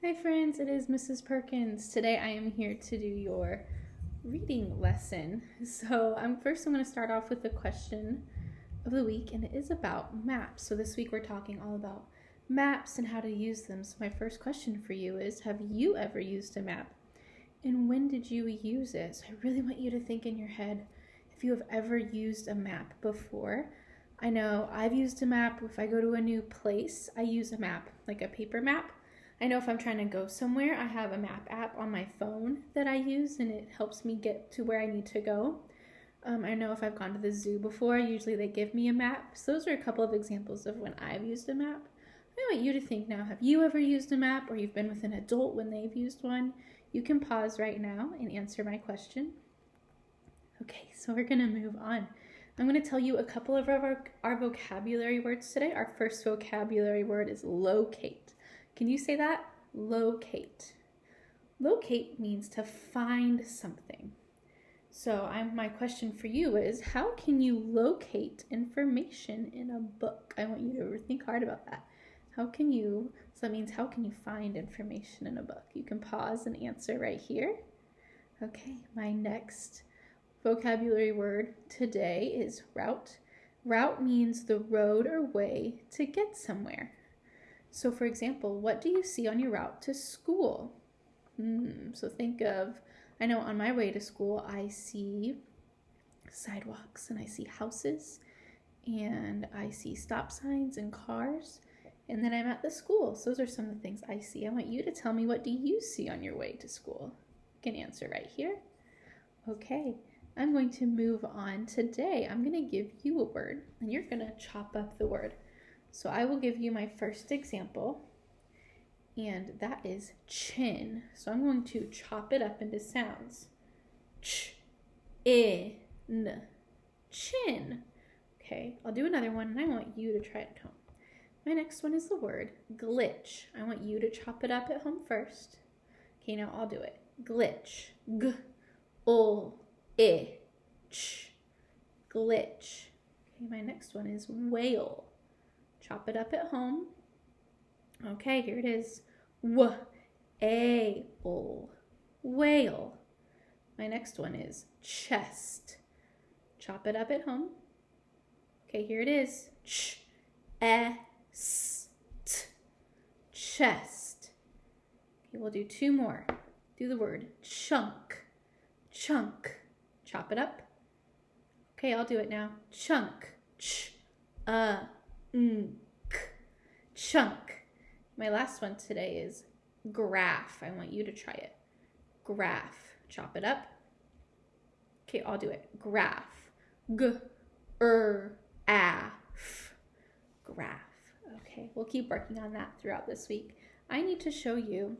Hi friends, it is Mrs. Perkins. Today I am here to do your reading lesson. So I'm going to start off with the question of the week, and it is about maps. So this week we're talking all about maps and how to use them. So my first question for you is, have you ever used a map? And when did you use it? So I really want you to think in your head if you have ever used a map before. I know I've used a map. If I go to a new place, I use a map, like a paper map. I know if I'm trying to go somewhere, I have a map app on my phone that I use, and it helps me get to where I need to go. I know if I've gone to the zoo before, usually they give me a map. So those are a couple of examples of when I've used a map. I want you to think now, have you ever used a map, or you've been with an adult when they've used one? You can pause right now and answer my question. Okay, so we're going to move on. I'm going to tell you a couple of our vocabulary words today. Our first vocabulary word is locate. Can you say that? Locate. Locate means to find something. So my question for you is, how can you locate information in a book? I want you to think hard about that. So that means how can you find information in a book? You can pause and answer right here. Okay, my next vocabulary word today is route. Route means the road or way to get somewhere. So for example, what do you see on your route to school? So think of, I know on my way to school, I see sidewalks and I see houses and I see stop signs and cars, and then I'm at the school. So those are some of the things I see. I want you to tell me, what do you see on your way to school? You can answer right here. Okay, I'm going to move on. Today, I'm going to give you a word and you're going to chop up the word. So I will give you my first example, and that is chin. So I'm going to chop it up into sounds. Ch, in, chin. Okay, I'll do another one, and I want you to try it at home. My next one is the word glitch. I want you to chop it up at home first. Okay, now I'll do it. Glitch. G, O, I, ch. Glitch. Okay, my next one is whale. Chop it up at home. Okay, here it is. W-A-L. Whale. My next one is chest. Chop it up at home. Okay, here it is. Ch-E-S-T. Chest. Okay, we'll do two more. Do the word chunk. Chunk. Chop it up. Okay, I'll do it now. Chunk. Ch-A. Chunk. My last one today is graph. I want you to try it. Graph. Chop it up. Okay, I'll do it. Graph. G-R-A-F. Graph. Okay, we'll keep working on that throughout this week. I need to show you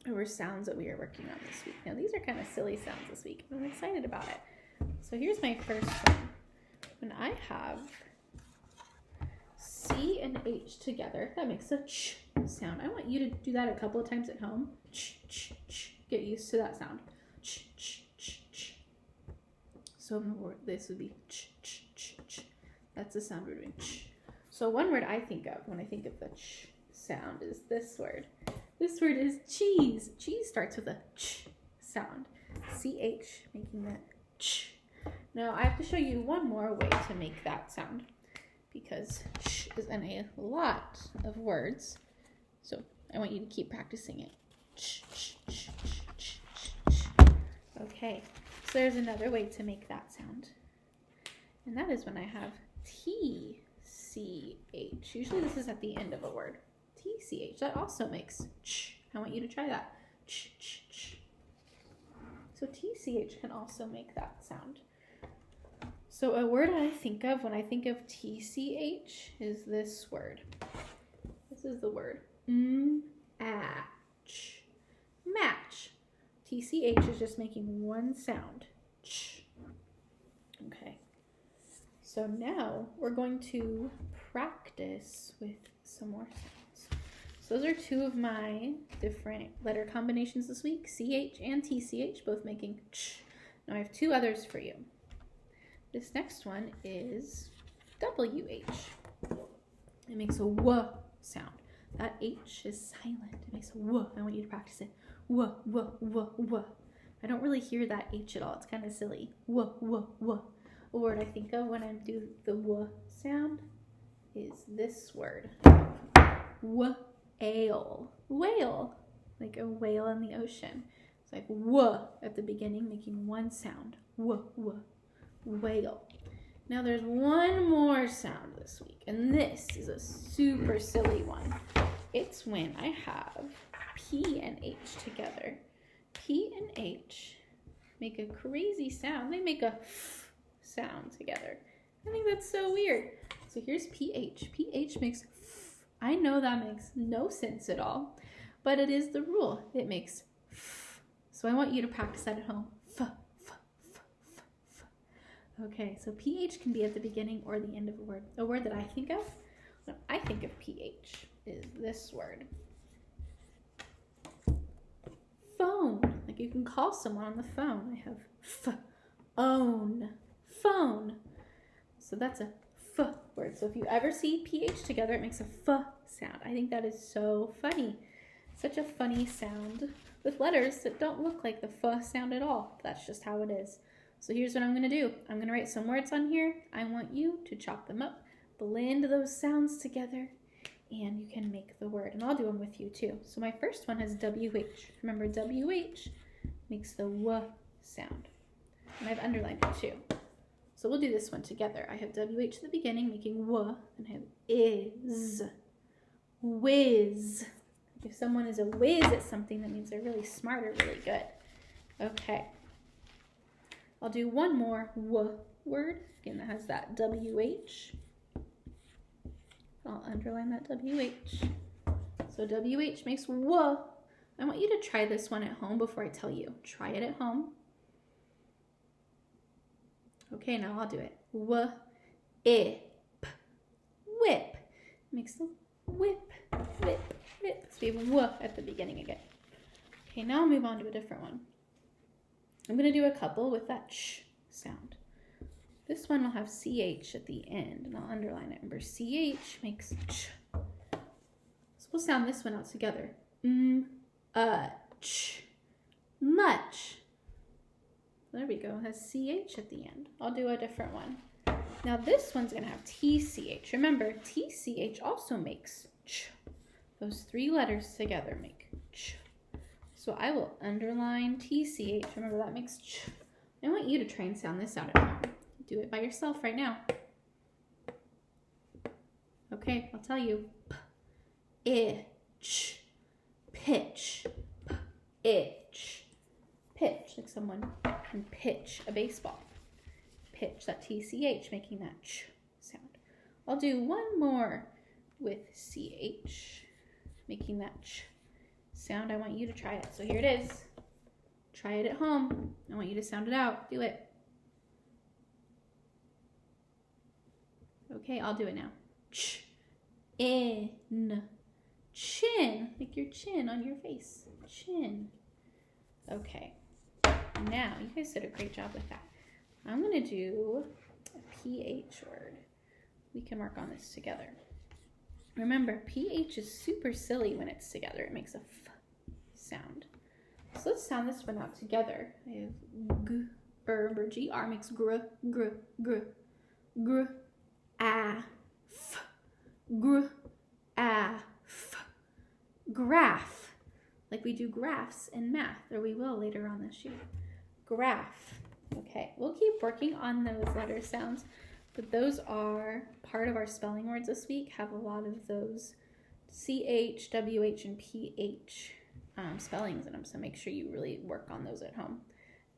our sounds that we are working on this week. Now, these are kind of silly sounds this week, but I'm excited about it. So here's my first one. When I have C and H together, that makes a ch sound. I want you to do that a couple of times at home. Ch, ch, ch. Get used to that sound. Ch, ch, ch, ch. So this would be ch, ch, ch, ch. That's the sound we're doing. Ch. So one word I think of when I think of the ch sound is this word. This word is cheese. Cheese starts with a ch sound. C-H, making that ch. Now I have to show you one more way to make that sound, because ch is in a lot of words. So I want you to keep practicing it. Ch, ch, ch, ch, ch, ch. Okay, so there's another way to make that sound. And that is when I have T-C-H. Usually this is at the end of a word. T-C-H. That also makes ch. I want you to try that. Ch, ch, ch. So T-C-H can also make that sound. So a word I think of when I think of T-C-H is this word. This is the word match. Match. T-C-H is just making one sound. Ch. Okay. So now we're going to practice with some more sounds. So those are two of my different letter combinations this week. C-H and T-C-H, both making ch. Now I have two others for you. This next one is W-H. It makes a W sound. That H is silent. It makes a W. I want you to practice it. W, W, W, W. I don't really hear that H at all. It's kind of silly. W, W, W. A word I think of when I do the W sound is this word. Whale. Whale. Like a whale in the ocean. It's like W at the beginning, making one sound. W, W. Whale. Now there's one more sound this week, and this is a super silly one. It's when I have P and H together. P and H make a crazy sound. They make a F sound together. I think that's so weird. So here's PH. PH makes F. I know that makes no sense at all, but it is the rule. It makes F. So I want you to practice that at home. F, F, F, F, F. Okay, so PH can be at the beginning or the end of a word. A word that I think of, when I think of PH, is this word. Phone. Like you can call someone on the phone. I have own. Phone. So that's a F word. So if you ever see PH together, it makes a F sound. I think that is so funny. Such a funny sound with letters that don't look like the F sound at all. That's just how it is. So here's what I'm going to do. I'm going to write some words on here. I want you to chop them up, blend those sounds together, and you can make the word. And I'll do them with you too. So my first one has WH. Remember, WH makes the W sound. And I've underlined it too. So we'll do this one together. I have WH at the beginning, making W, and I have is. Whiz. If someone is a whiz at something, that means they're really smart or really good. Okay. I'll do one more W word. Again, that has that WH. I'll underline that WH. So WH makes W. I want you to try this one at home before I tell you. Try it at home. Okay, now I'll do it. Whip. Whip. Makes the whip, whip, whip. So we have W at the beginning again. Okay, now I'll move on to a different one. I'm going to do a couple with that ch sound. This one will have CH at the end, and I'll underline it. Remember, CH makes ch. So we'll sound this one out together. Ch. Much. There we go. It has CH at the end. I'll do a different one. Now this one's going to have TCH. Remember, TCH also makes ch. Those three letters together make ch. So I will underline TCH. Remember, that makes ch. I want you to try and sound this out at home. Do it by yourself right now. Okay, I'll tell you. Itch. Pitch. Itch. Pitch, like someone can pitch a baseball. Pitch, that TCH, making that ch sound. I'll do one more with CH, making that ch sound. I want you to try it. So here it is. Try it at home. I want you to sound it out. Do it. Okay, I'll do it now. Ch. In. Chin. Like your chin on your face. Chin. Okay. Now, you guys did a great job with that. I'm going to do a PH word. We can work on this together. Remember, PH is super silly when it's together. It makes a F sound. So let's sound this one out together. I have G, remember GR makes gr, gr, gr, gr, ah, F, gr, ah, F, graph. Like we do graphs in math, or we will later on this year. Graph. Okay, we'll keep working on those letter sounds, but those are part of our spelling words this week, have a lot of those CH, WH, and PH spellings in them, so make sure you really work on those at home.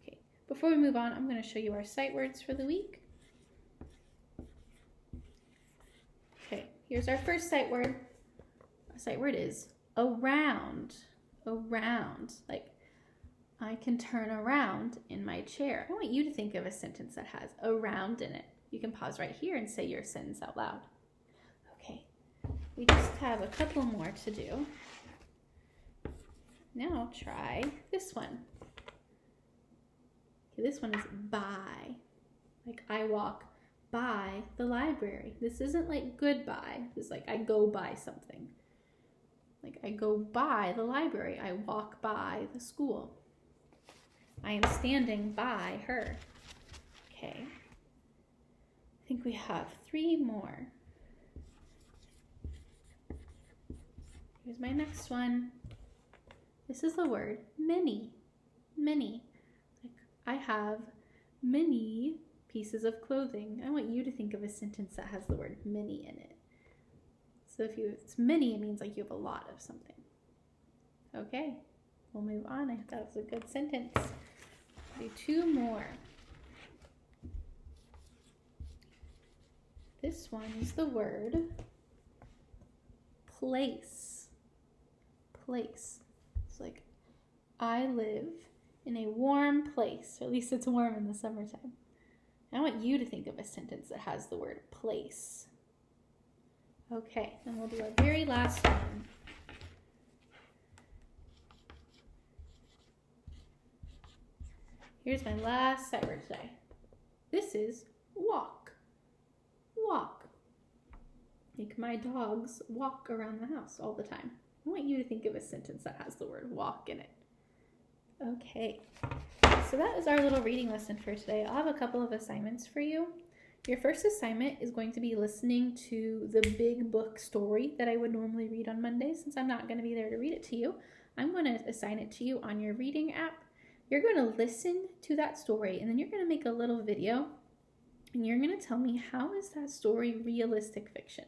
Okay, before we move on, I'm going to show you our sight words for the week. Okay, here's our first sight word. Our sight word is around. Around, like I can turn around in my chair. I want you to think of a sentence that has around in it. You can pause right here and say your sentence out loud. Okay, we just have a couple more to do. Now try this one. Okay, this one is by. Like I walk by the library. This isn't like goodbye. This is like I go by something. Like I go by the library. I walk by the school. I am standing by her. Okay. I think we have 3 more. Here's my next one. This is the word many. Many. Like I have many pieces of clothing. I want you to think of a sentence that has the word many in it. So if it's many, it means like you have a lot of something. Okay, we'll move on. I thought that was a good sentence. Do 2 more. This one is the word place. Place. It's like I live in a warm place, or at least it's warm in the summertime. I want you to think of a sentence that has the word place. Okay, then we'll do our very last one. Here's my last sight word today. This is walk. Walk. Like my dogs walk around the house all the time. I want you to think of a sentence that has the word walk in it. Okay, so that is our little reading lesson for today. I'll have a couple of assignments for you. Your first assignment is going to be listening to the big book story that I would normally read on Mondays. Since I'm not going to be there to read it to you, I'm going to assign it to you on your reading app. You're going to listen to that story, and then you're going to make a little video, and you're going to tell me, how is that story realistic fiction?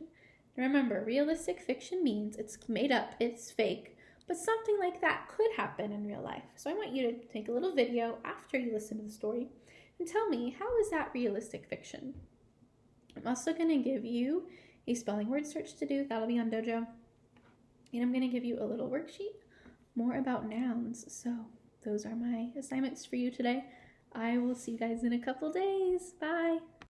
Remember, realistic fiction means it's made up, it's fake, but something like that could happen in real life. So I want you to take a little video after you listen to the story and tell me, how is that realistic fiction? I'm also going to give you a spelling word search to do. That'll be on Dojo. And I'm going to give you a little worksheet more about nouns. So those are my assignments for you today. I will see you guys in a couple days. Bye.